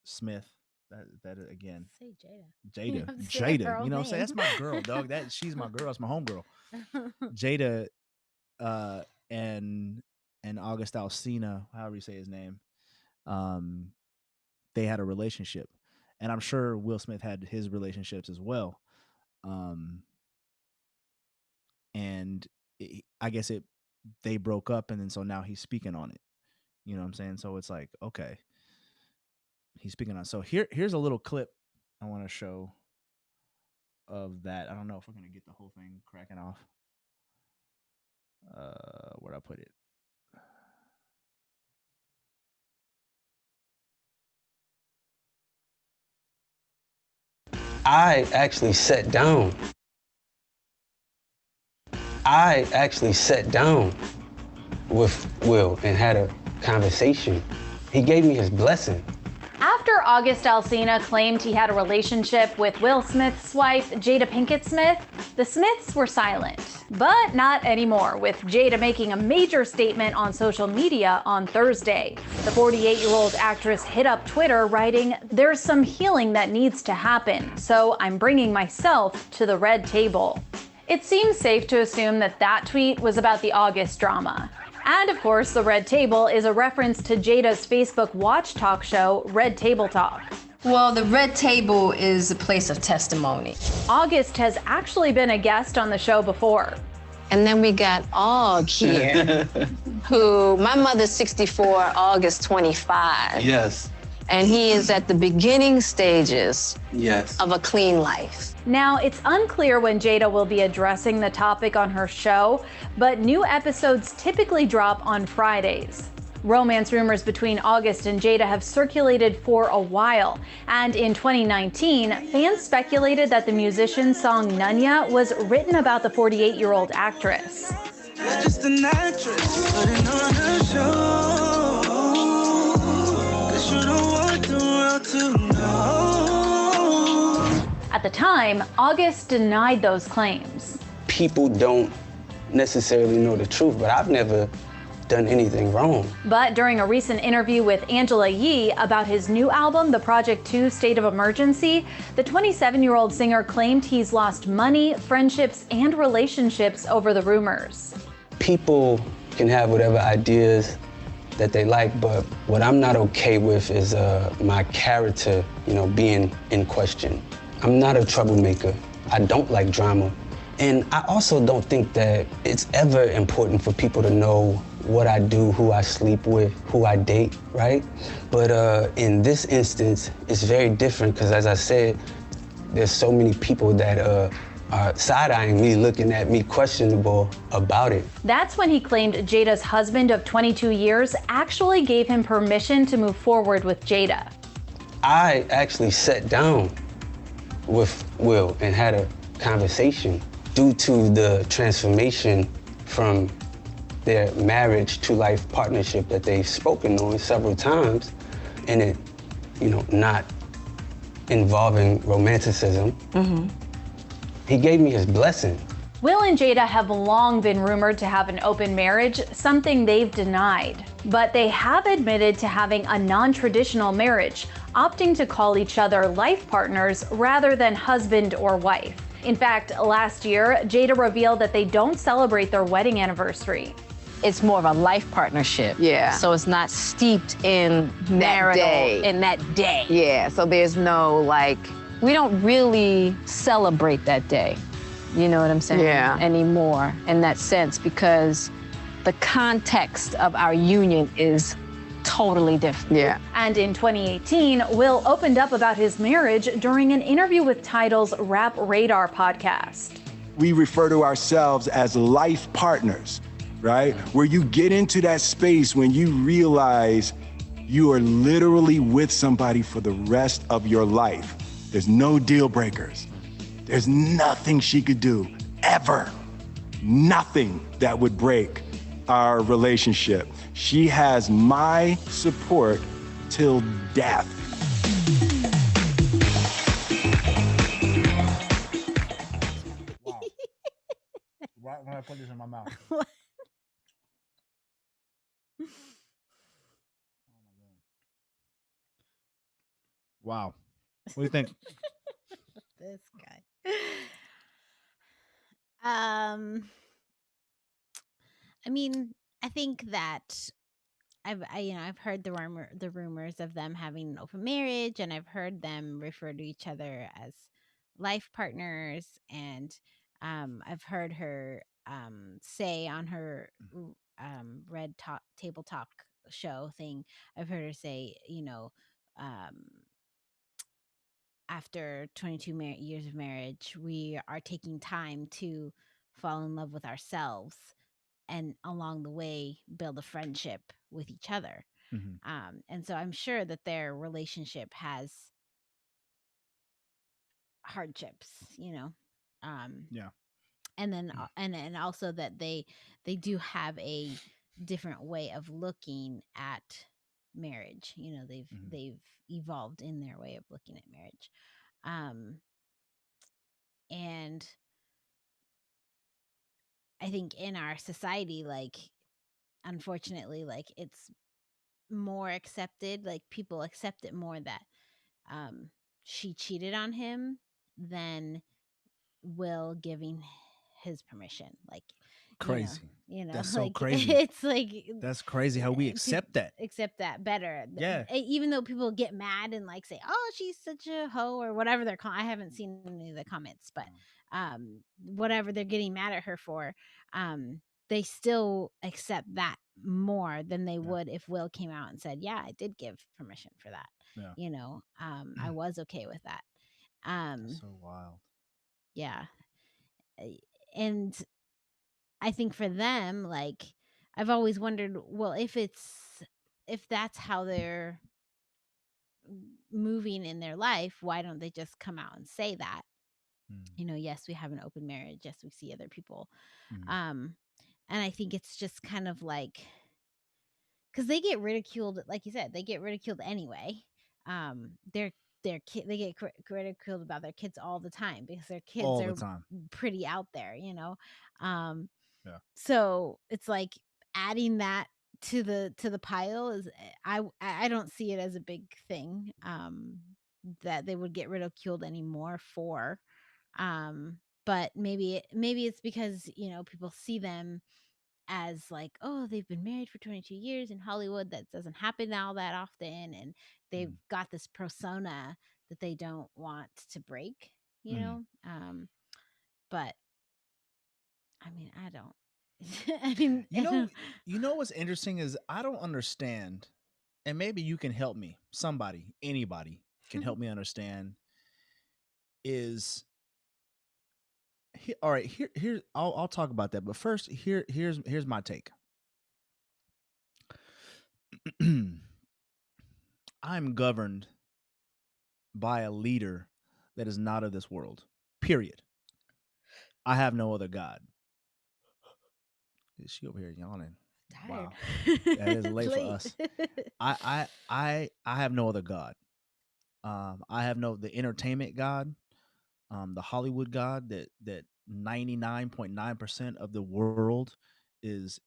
S1: Smith, that again.
S2: Say Jada.
S1: Jada. You know what I'm saying? That's my girl, dog. She's my girl. That's my homegirl. Jada and August Alsina, however you say his name, they had a relationship. And I'm sure Will Smith had his relationships as well. And I guess they broke up, and then so now he's speaking on it. You know what I'm saying? So it's like, okay, he's speaking on. So here's a little clip I want to show of that. I don't know if we're gonna get the whole thing cracking off. Where'd I put it?
S10: I actually sat down with Will and had a conversation. He gave me his blessing.
S11: After August Alsina claimed he had a relationship with Will Smith's wife, Jada Pinkett Smith, the Smiths were silent. But not anymore, with Jada making a major statement on social media on Thursday. The 48-year-old actress hit up Twitter writing, "There's some healing that needs to happen, so I'm bringing myself to the red table." It seems safe to assume that tweet was about the August drama. And of course, the Red Table is a reference to Jada's Facebook watch talk show, Red Table Talk.
S12: Well, the Red Table is a place of testimony.
S11: August has actually been a guest on the show before.
S13: And then we got Og here, who, my mother's 64, August 25.
S10: Yes.
S13: And he is at the beginning stages of a clean life.
S11: Now, it's unclear when Jada will be addressing the topic on her show, but new episodes typically drop on Fridays. Romance rumors between August and Jada have circulated for a while, and in 2019, fans speculated that the musician's song Nunya was written about the 48-year-old actress.
S14: It's just an actress putting on her show. 'Cause you don't want the world to know.
S11: At the time, August denied those claims.
S10: People don't necessarily know the truth, but I've never done anything wrong.
S11: But during a recent interview with Angela Yee about his new album, The Project 2 State of Emergency, the 27-year-old singer claimed he's lost money, friendships, and relationships over the rumors.
S10: People can have whatever ideas that they like, but what I'm not okay with is my character, being in question. I'm not a troublemaker. I don't like drama. And I also don't think that it's ever important for people to know what I do, who I sleep with, who I date, right? But in this instance, it's very different because, as I said, there's so many people that are side-eyeing me, looking at me questionable about it.
S11: That's when he claimed Jada's husband of 22 years actually gave him permission to move forward with Jada.
S10: I actually sat down with Will and had a conversation due to the transformation from their marriage to life partnership that they've spoken on several times, and it, not involving romanticism. Mm-hmm. He gave me his blessing.
S11: Will and Jada have long been rumored to have an open marriage, something they've denied. But they have admitted to having a non-traditional marriage, opting to call each other life partners rather than husband or wife. In fact, last year, Jada revealed that they don't celebrate their wedding anniversary.
S13: It's more of a life partnership.
S15: Yeah.
S13: So it's not steeped in marital, in that day.
S15: Yeah, so there's no
S13: we don't really celebrate that day. You know what I'm saying?
S7: Yeah.
S13: Anymore in that sense, because the context of our union is totally different.
S7: Yeah.
S11: And in 2018, Will opened up about his marriage during an interview with Tidal's Rap Radar podcast.
S15: We refer to ourselves as life partners, right? Where you get into that space when you realize you are literally with somebody for the rest of your life. There's no deal breakers. There's nothing she could do, ever. Nothing that would break our relationship. She has my support till death.
S1: Wow. Right when I put this in my mouth. Wow. What do you think?
S2: This guy. I mean, I think that I've heard the rumors of them having an open marriage, and I've heard them refer to each other as life partners, and I've heard her say on her Red Table Talk show thing. I've heard her say, after 22 years of marriage, we are taking time to fall in love with ourselves, and along the way build a friendship with each other.
S1: Mm-hmm.
S2: And so I'm sure that their relationship has hardships,
S1: Yeah.
S2: and then and also that they do have a different way of looking at marriage. They've evolved in their way of looking at marriage. And I think in our society, like, unfortunately, like, it's more accepted, like, people accept it more that she cheated on him than Will giving his permission. Like,
S1: Crazy. That's so
S2: like,
S1: crazy.
S2: It's like,
S1: that's crazy how we accept that.
S2: Accept that better.
S1: Yeah.
S2: Even though people get mad and like say, "Oh, she's such a hoe," or whatever they're calling. I haven't seen any of the comments, but whatever they're getting mad at her for, they still accept that more than they would if Will came out and said, "Yeah, I did give permission for that."
S1: Yeah.
S2: I was okay with that.
S1: That's so wild.
S2: Yeah. And I think for them, like, I've always wondered, well, if that's how they're moving in their life, why don't they just come out and say that? Yes, we have an open marriage. Yes, we see other people. And I think it's just kind of like, because they get ridiculed, like you said, they get ridiculed anyway. They get ridiculed about their kids all the time because their kids
S1: all
S2: are
S1: the time.
S2: pretty out there,
S1: Yeah.
S2: So it's like adding that to the pile is, I don't see it as a big thing that they would get ridiculed anymore for. But maybe it's because people see them as like, oh, they've been married for 22 years in Hollywood. That doesn't happen all that often, and they've got this persona that they don't want to break, but I mean, I don't. I mean,
S1: you know what's interesting is I don't understand, and maybe you can help me. Anybody can help me understand. All right, here I'll talk about that, but first here's my take. I'm governed by a leader that is not of this world. Period. I have no other god. Is she over here yawning?
S2: Tired.
S1: Wow, that is late for us. I have no other god. I have the entertainment god, the Hollywood god that 99.9% of the world is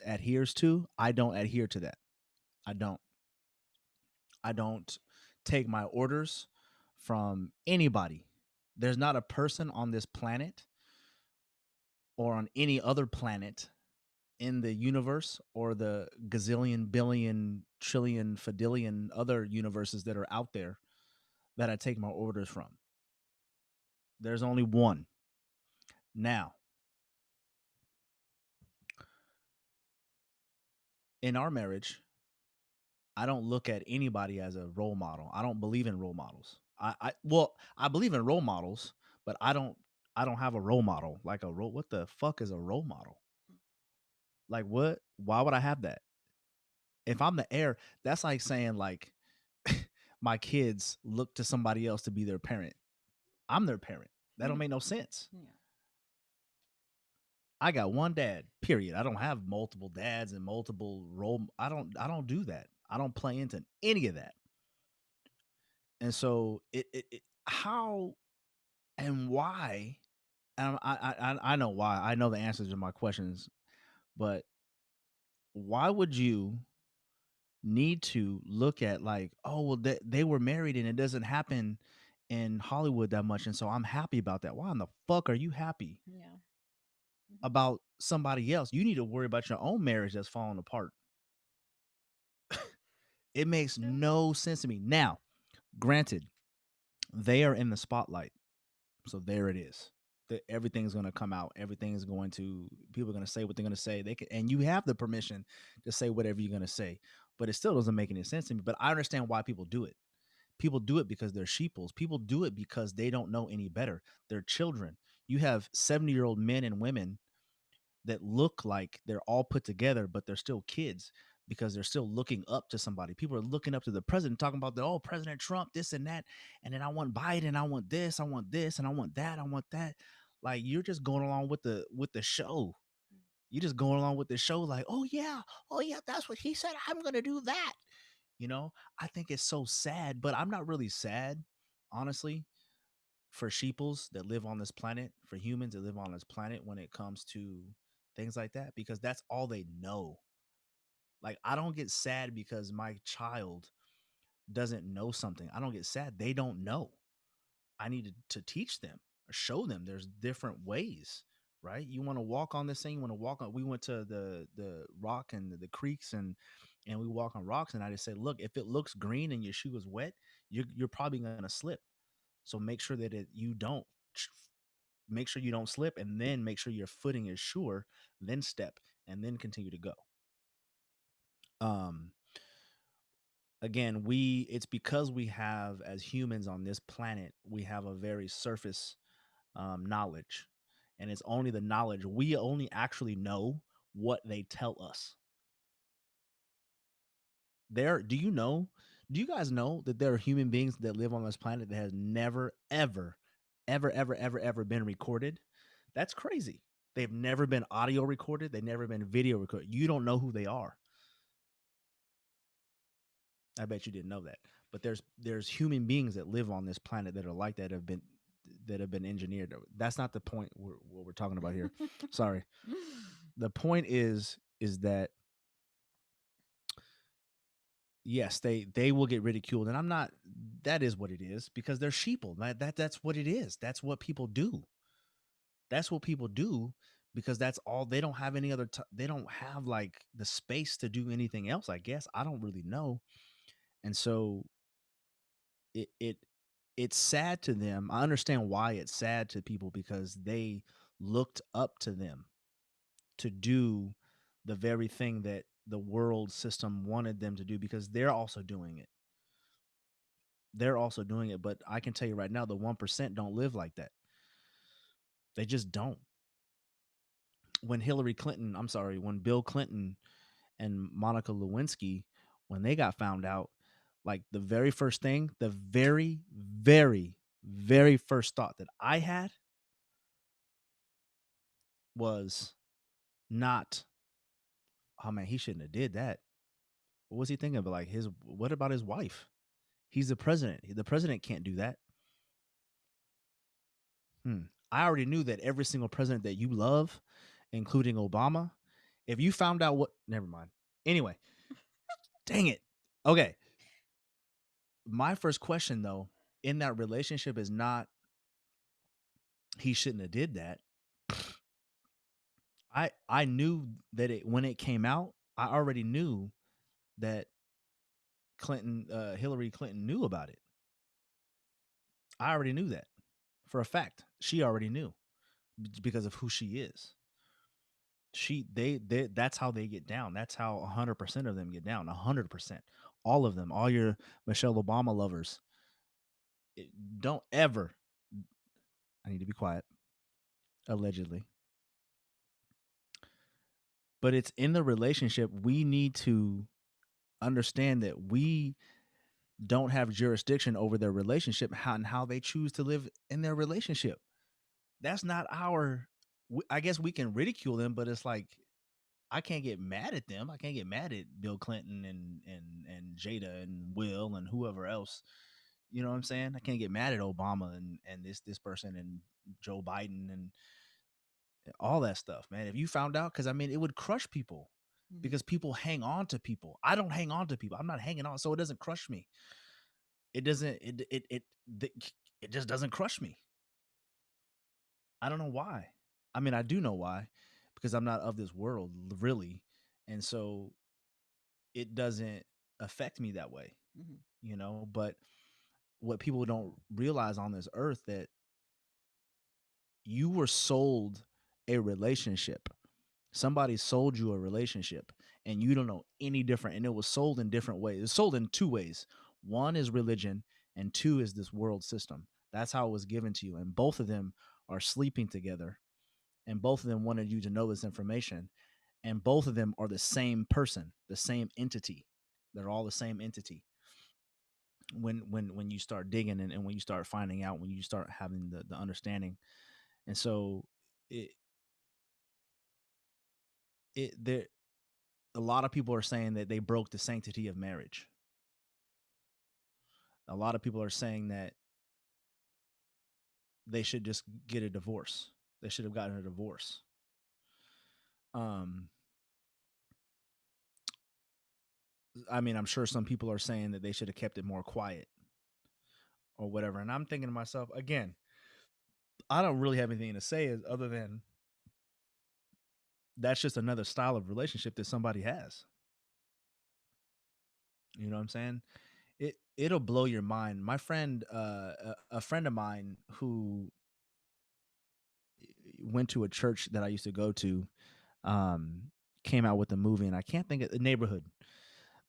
S1: adheres to. I don't adhere to that. I don't take my orders from anybody. There's not a person on this planet or on any other planet in the universe or the gazillion, billion, trillion, fadillion other universes that are out there that I take my orders from. There's only one. Now, in our marriage, I don't look at anybody as a role model. I don't believe in role models. I believe in role models, but I don't have a role model. Like a role, what the fuck is a role model? Like what? Why would I have that? If I'm the heir, that's like saying like my kids look to somebody else to be their parent. I'm their parent. That don't make no sense.
S2: Yeah.
S1: I got one dad, period. I don't have multiple dads and multiple role. I don't do that. I don't play into any of that. And so it how and why, and I know why. I know the answers to my questions, but why would you need to look at like, oh well, they were married and it doesn't happen in Hollywood that much, and so I'm happy about that. Why in the fuck are you happy
S2: Yeah.
S1: about somebody else? You need to worry about your own marriage that's falling apart. It makes no sense to me. Now, granted, they are in the spotlight, so there it is. Everything's going to come out. Everything's going to, people are going to say what they're going to say. They can, and you have the permission to say whatever you're going to say, but it still doesn't make any sense to me. But I understand why people do it. People do it because they're sheeples. People do it because they don't know any better. They're children. You have 70-year-old men and women that look like they're all put together, but they're still kids because they're still looking up to somebody. People are looking up to the president, talking about the President Trump, this and that, and then I want Biden, I want this, and I want that, I want that. Like you're just going along with the show. You're just going along with the show, like, oh yeah, that's what he said. I'm gonna do that. You know, I think it's so sad, but I'm not really sad, honestly, for sheeples that live on this planet, for humans that live on this planet when it comes to things like that, because that's all they know. Like, I don't get sad because my child doesn't know something. I don't get sad. They don't know. I need to teach them or show them there's different ways, right? You want to walk on this thing, you want to walk on. We went to the rock and the creeks and we walk on rocks, and I just say, look, if it looks green and your shoe is wet, you're probably gonna slip. So make sure that you don't. Make sure you don't slip, and then make sure your footing is sure. Then step, and then continue to go. Again, it's because we have, as humans on this planet, we have a very surface knowledge, and it's only the knowledge. We only actually know what they tell us. Do you guys know that there are human beings that live on this planet that has never ever been recorded? That's crazy. They've never been audio recorded, they've never been video recorded. You don't know who they are. I bet you didn't know that. But there's human beings that live on this planet that are like that, have been engineered. That's not the point what we're talking about here. Sorry. The point is that yes, they will get ridiculed, and I'm not. That is what it is, because they're sheeple. That's what it is. That's what people do. That's what people do, because that's all. They don't have any other. They don't have like the space to do anything else. I guess I don't really know. And so it's sad to them. I understand why it's sad to people, because they looked up to them to do the very thing that the world system wanted them to do, because they're also doing it. They're also doing it, but I can tell you right now, the 1% don't live like that. They just don't. When Bill Clinton and Monica Lewinsky, when they got found out, like the very first thing, the very, very, very first thought that I had was not, oh man, he shouldn't have did that. What was he thinking about? Like what about his wife? He's the president. The president can't do that. I already knew that every single president that you love, including Obama, if you found out never mind. Anyway, dang it. Okay. My first question, though, in that relationship is not, he shouldn't have did that. I knew that when it came out, I already knew that Hillary Clinton knew about it. I already knew that for a fact. She already knew because of who she is. They that's how they get down. That's how 100% of them get down. 100%, all of them, all your Michelle Obama lovers. Don't ever. I need to be quiet. Allegedly, but it's in the relationship. We need to understand that we don't have jurisdiction over their relationship and how they choose to live in their relationship. That's not our. I guess we can ridicule them, but it's like I can't get mad at them. I can't get mad at Bill Clinton and Jada and Will and whoever else. You know what I'm saying? I can't get mad at Obama and this person and Joe Biden and all that stuff, man. If you found out, because I mean, it would crush people because people hang on to people. I don't hang on to people. I'm not hanging on, so it doesn't crush me. It doesn't. It just doesn't crush me. I don't know why. I mean, I do know why, because I'm not of this world, really, and so it doesn't affect me that way, you know. But what people don't realize on this earth, that you were sold a relationship. Somebody sold you a relationship, and you don't know any different. And it was sold in different ways. It's sold in two ways. One is religion, and two is this world system. That's how it was given to you, and both of them are sleeping together, and both of them wanted you to know this information, and both of them are the same person, the same entity. They're all the same entity. When you start digging, and when you start finding out, when you start having the understanding. And so there, a lot of people are saying that they broke the sanctity of marriage. A lot of people are saying that they should just get a divorce. They should have gotten a divorce. I mean, I'm sure some people are saying that they should have kept it more quiet or whatever. And I'm thinking to myself, again, I don't really have anything to say other than that's just another style of relationship that somebody has. You know what I'm saying? It'll blow your mind. My friend, a friend of mine who went to a church that I used to go to, came out with a movie, and I can't think of the Neighborhood.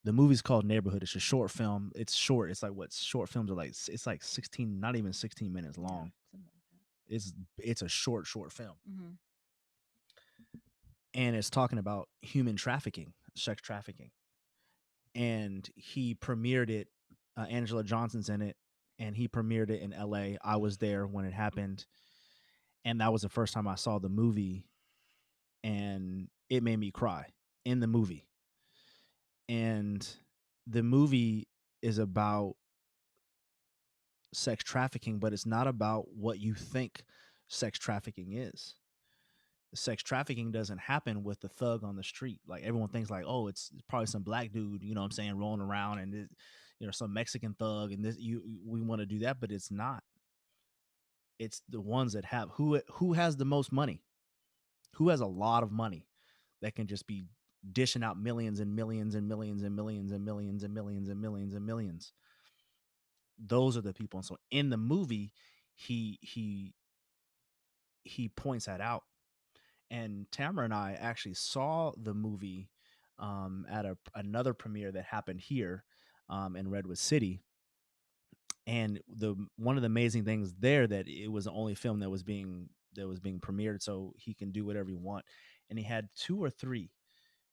S1: The movie's called Neighborhood. It's a short film. It's short. It's like what short films are like. It's like 16, not even 16 minutes long. Yeah, it's a short film. And it's talking about human trafficking, sex trafficking. And he premiered it. Angela Johnson's in it, and he premiered it in LA. I was there when it happened, and that was the first time I saw the movie, and it made me cry in the movie. And the movie is about sex trafficking, but it's not about what you think sex trafficking is. Sex trafficking doesn't happen with the thug on the street. Like everyone thinks like, oh, it's probably some black dude, you know what I'm saying, rolling around, and it, you know, some Mexican thug, and we want to do that, but it's not. It's the ones that have who has the most money, who has a lot of money that can just be dishing out millions and millions and millions and millions and millions and millions and millions and millions. Those are the people. And so in the movie, he points that out. And Tamara and I actually saw the movie at another premiere that happened here in Redwood City. And one of the amazing things there, that it was the only film that was being premiered, so he can do whatever he want. And he had two or three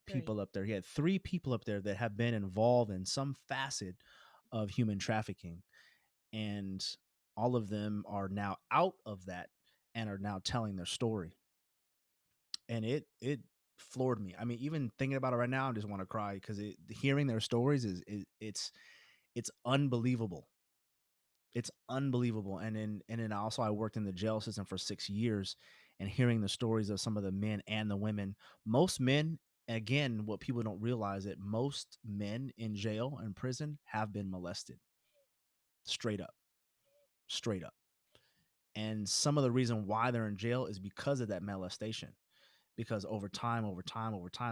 S1: people up there. He had three people up there that have been involved in some facet of human trafficking, and all of them are now out of that and are now telling their story. And it floored me. I mean, even thinking about it right now, I just want to cry, because hearing their stories it's unbelievable. It's unbelievable. And then also I worked in the jail system for 6 years, and hearing the stories of some of the men and the women. Most men, again, what people don't realize, that most men in jail and prison have been molested. Straight up. And some of the reason why they're in jail is because of that molestation, because over time,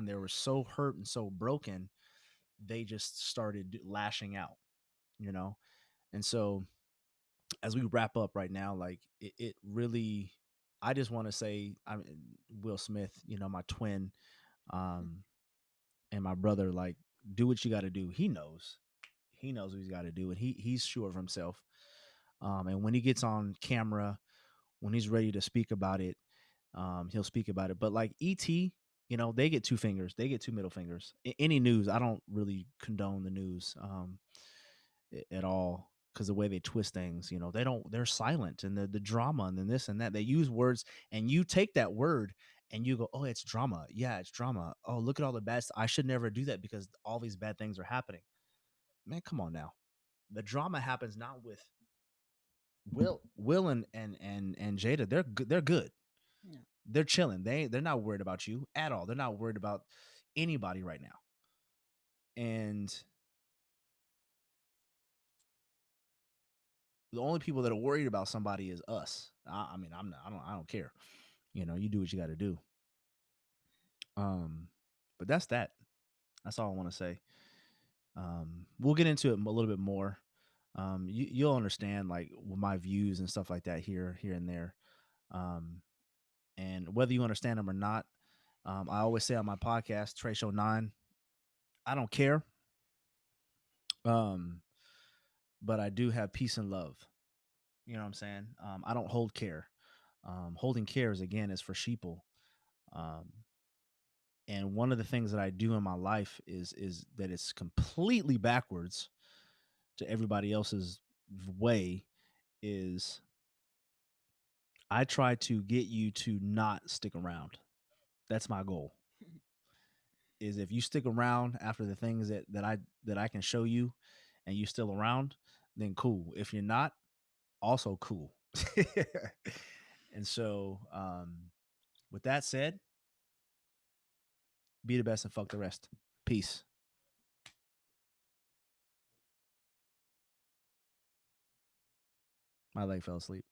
S1: they were so hurt and so broken, they just started lashing out, you know? And so as we wrap up right now, like it really, I just want to say, Will Smith, you know, my twin, and my brother, like, do what you got to do. He knows what he's got to do, and he's sure of himself. And when he gets on camera, when he's ready to speak about it, he'll speak about it. But like ET, you know, they get two fingers, they get two middle fingers. Any news, I don't really condone the news at all, because the way they twist things, you know, they're silent, and the drama and then this and that. They use words, and you take that word and you go, oh, it's drama. Yeah, it's drama. Oh, look at all the bad stuff. I should never do that because all these bad things are happening. Man, come on now. The drama happens not with Will and Jada. They're good. They're good.
S2: Yeah.
S1: They're chilling. They're not worried about you at all. They're not worried about anybody right now. And the only people that are worried about somebody is us. I mean, I'm not. I don't care. You know, you do what you got to do. But that's that. That's all I want to say. We'll get into it a little bit more. You'll understand like my views and stuff like that here and there. And whether you understand them or not, I always say on my podcast, Tresho9, I don't care. But I do have peace and love. You know what I'm saying? I don't hold care. Holding cares, again, is for sheeple. And one of the things that I do in my life is that it's completely backwards to everybody else's way. Is I try to get you to not stick around. That's my goal. Is if you stick around after the things that I can show you, and you still around, then cool. If you're not, also cool. And so, with that said, be the best and fuck the rest. Peace. My leg fell asleep.